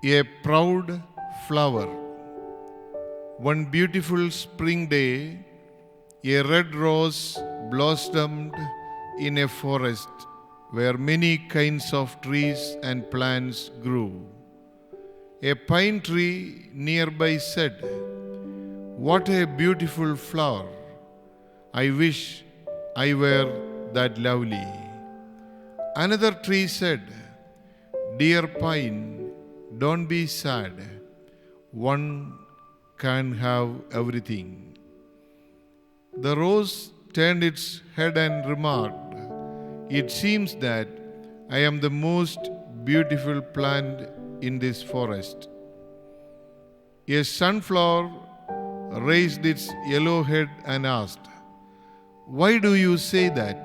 A proud flower. One beautiful spring day, a red rose blossomed in a forest where many kinds of trees and plants grew. A pine tree nearby said, "What a beautiful flower! I wish I were that lovely." Another tree said, "Dear pine, don't be sad. One can have everything." The rose turned its head and remarked, "It seems that I am the most beautiful plant in this forest." A sunflower raised its yellow head and asked, "Why do you say that?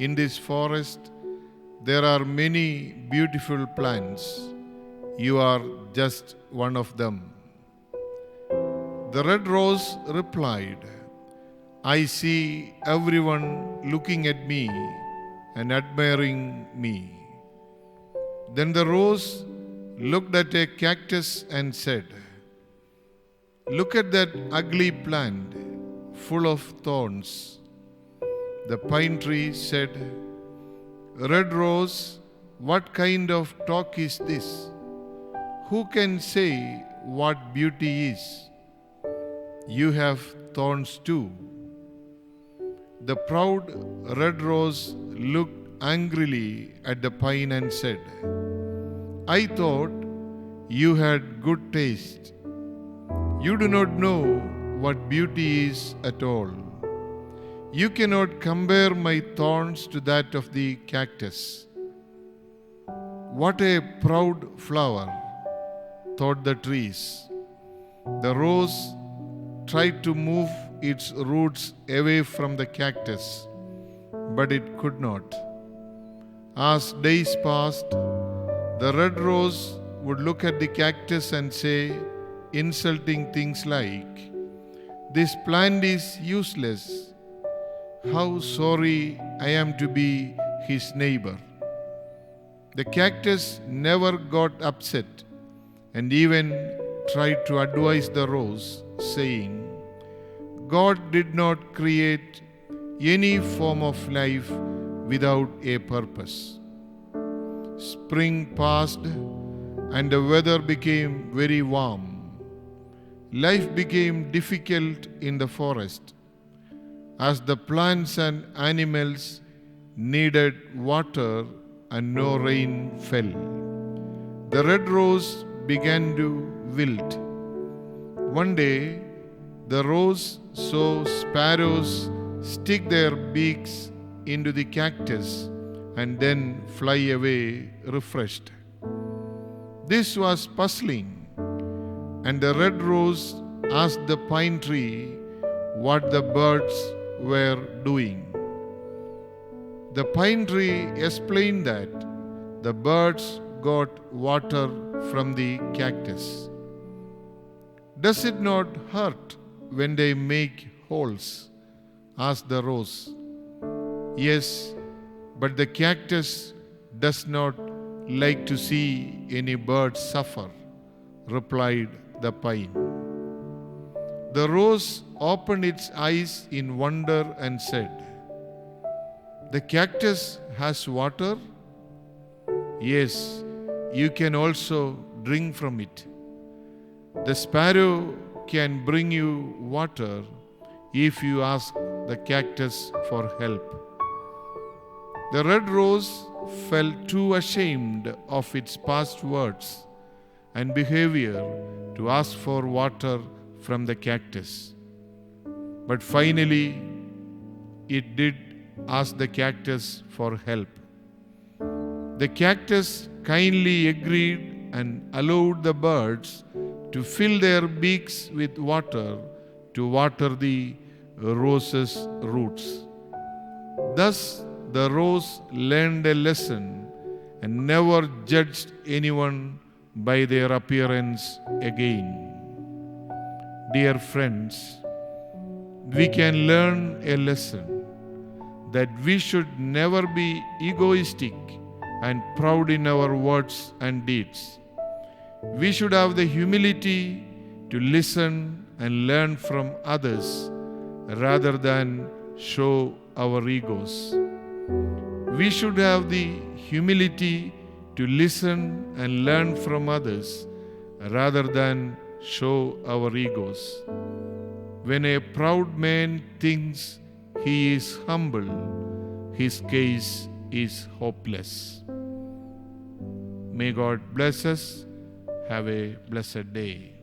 In this forest, there are many beautiful plants. You are just one of them." The red rose replied, "I see everyone looking at me and admiring me." Then the rose looked at a cactus and said, "Look at that ugly plant, full of thorns." The pine tree said, "Red rose, what kind of talk is this? Who can say what beauty is? You have thorns too." The proud red rose looked angrily at the pine and said, "I thought you had good taste. You do not know what beauty is at all. You cannot compare my thorns to that of the cactus." "What a proud flower," thought the trees. The rose tried to move its roots away from the cactus, but it could not. As days passed, the red rose would look at the cactus and say insulting things like, "This plant is useless. How sorry I am to be his neighbor." The cactus never got upset and even tried to advise the rose, saying, "God did not create any form of life without a purpose." Spring passed and the weather became very warm. Life became difficult in the forest, as the plants and animals needed water and no rain fell. The red rose began to wilt. One day, the rose saw sparrows stick their beaks into the cactus and then fly away refreshed. This was puzzling, and the red rose asked the pine tree what the birds were doing. The pine tree explained that the birds got water from the cactus. "Does it not hurt when they make holes?" asked the rose. "Yes, but the cactus does not like to see any birds suffer," replied the pine. The rose opened its eyes in wonder and said, "The cactus has water? Yes, you can also drink from it. The sparrow can bring you water if you ask the cactus for help." The red rose felt too ashamed of its past words and behavior to ask for water from the cactus. But finally, it did ask the cactus for help. The cactus kindly agreed and allowed the birds to fill their beaks with water to water the rose's roots. Thus, the rose learned a lesson and never judged anyone by their appearance again. Dear friends, we can learn a lesson that we should never be egoistic and proud in our words and deeds. We should have the humility to listen and learn from others rather than show our egos. We should have the humility to listen and learn from others rather than show our egos. When a proud man thinks he is humble, his case is hopeless. May God bless us. Have a blessed day.